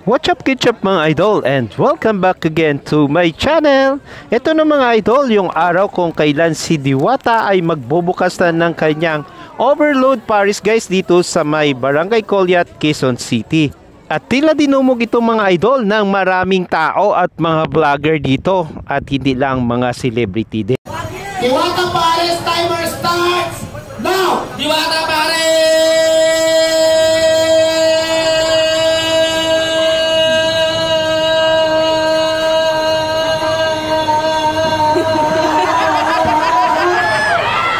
What's up ketchup mga idol, and welcome back again to my channel. Ito na mga idol, yung araw kung kailan si Diwata ay magbubukas na ng kanyang overload Paris guys dito sa may Barangay Colyat, Quezon City. At tila dinumog itong mga idol ng maraming tao at mga vlogger dito, at hindi lang mga celebrity din. Diwata Paris, timer starts now! Diwata Paris!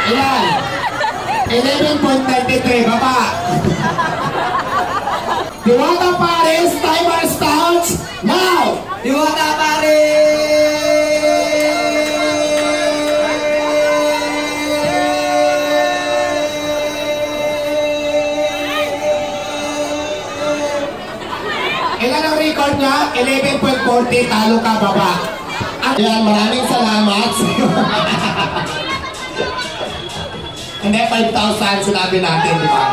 Ilan? 11.33, baba! Diwata Paris, timer starts now! Diwata Paris! Ilan ang record niya? 11.40, talo ka baba. Ayan, maraming salamat. Hindi, 5,000 sinabi natin, di ba?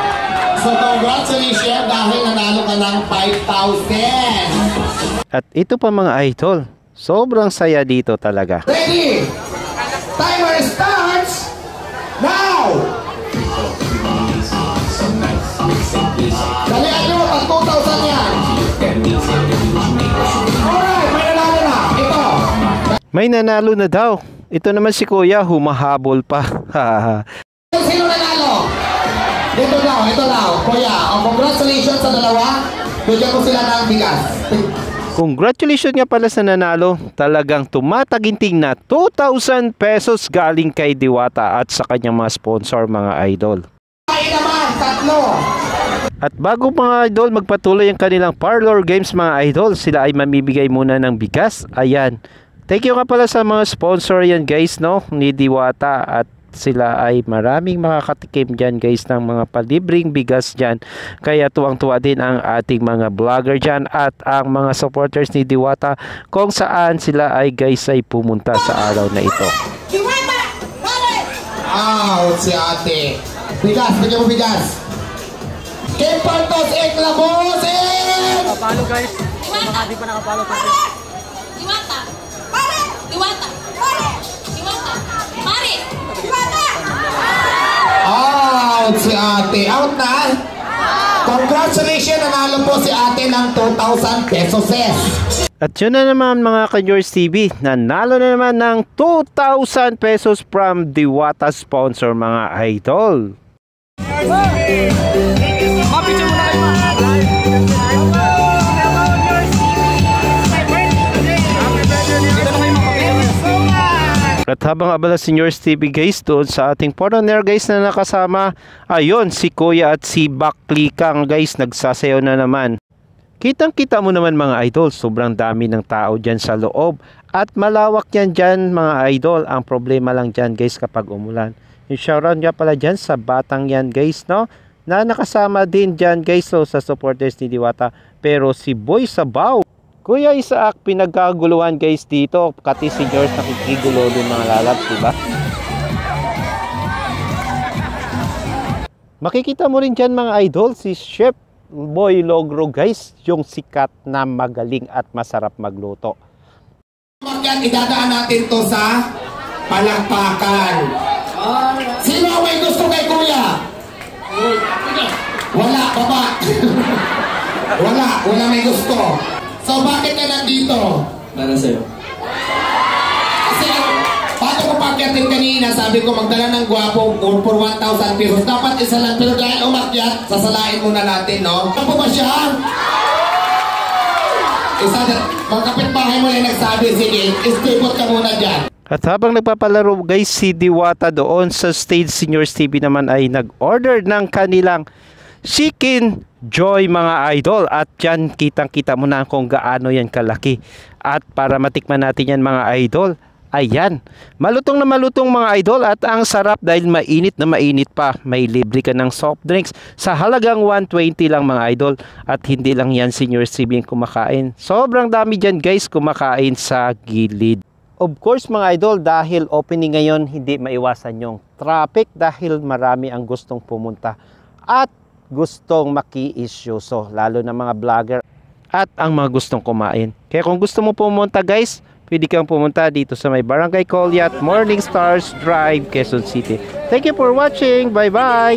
So congratulations dahil nanalo ka ng 5,000. At ito pa mga idol, sobrang saya dito talaga. Ready? Timer starts now! Dalihan nyo, pag 2,000 yan. Alright, may nanalo na. Ito. May nanalo na daw. Ito naman si Kuya, humahabol pa. Sino nanalo? Ito daw. Kuya, congratulations sa dalawa. Bigyan ko sila ng bigas. Congratulations nga pala sa nanalo. Talagang tumataginting na 2,000 pesos galing kay Diwata at sa kanyang mga sponsor mga idol. Ay naman, tatlo. At bago mga idol magpatuloy ang kanilang parlor games mga idol, sila ay mamibigay muna ng bigas. Ayan. Thank you nga pala sa mga sponsor yan guys, no, ni Diwata, at sila ay maraming makakatikim dyan guys ng mga palibreng bigas dyan. Kaya tuwang-tuwa din ang ating mga vlogger dyan at ang mga supporters ni Diwata kung saan sila ay guys ay pumunta sa araw na ito. Si ate. Bigas, bigyan mo bigas. Kim Pantos, Eklabosin! Nakapalo guys. Mga di pa nakapalo pa. Diwata! Pare! Diwata! Pare! Diwata! Pare! Diwata! Si ate. Out na? Congratulations, nanalo po si ate ng 2,000 pesos. At yun na naman mga ka-Yours TV, nanalo na naman ng 2,000 pesos from Diwata sponsor mga idol. Mapicture muna kayo. At habang abala si Yours TV guys doon sa ating partner guys na nakasama, ayun si Kuya at si Baklikang guys nagsasayaw na naman. Kitang kita mo naman mga idol, sobrang dami ng tao dyan sa loob at malawak yan dyan mga idol. Ang problema lang dyan guys kapag umulan. Yung shoutout nga pala dyan sa batang yan guys, no, na nakasama din dyan guys, so sa supporters ni Diwata. Pero si Boy Sabaw, Kuya Isaac, pinagkaguluhan guys dito, kati si George nakikigulo din mga lalabs, diba? Makikita mo rin dyan mga idol si Chef Boy Logro guys, yung sikat na magaling at masarap magluto. Yan, idadaan natin to sa palakpakan. Sino ang may gusto kay Kuya? Wala, baba. Wala may gusto. So bakit ka nandito? Para sa'yo. Kasi paano ko pagkatin kanina, sabi ko magdala ng gwapo for 1,000 pesos. Dapat isa lang, pero dahil umakyat, sasalain muna natin, no? Ano ba siya? Isa na, mga kapitbahay mo na nagsabi, sige, istipot ka muna dyan. At habang nagpapalaro guys si Diwata doon sa stage, si Yours TV naman ay nag-order ng kanilang Chicken Joy mga idol. At yan, kitang-kita mo na kung gaano yan kalaki. At para matikman natin yan mga idol, ayan, malutong na malutong mga idol at ang sarap dahil mainit na mainit pa. May libre ka ng soft drinks sa halagang 120 lang mga idol. At hindi lang yan si Yours TV kumakain. Sobrang dami dyan guys kumakain sa gilid. Of course mga idol, dahil opening ngayon, hindi maiwasan yung traffic dahil marami ang gustong pumunta at gustong maki-issue. So lalo na mga vlogger. at ang mga gustong kumain. Kaya kung gusto mo pumunta guys, pwede kang pumunta dito sa may Barangay Colyat, Morning Stars Drive, Quezon City. Thank you for watching. Bye-bye!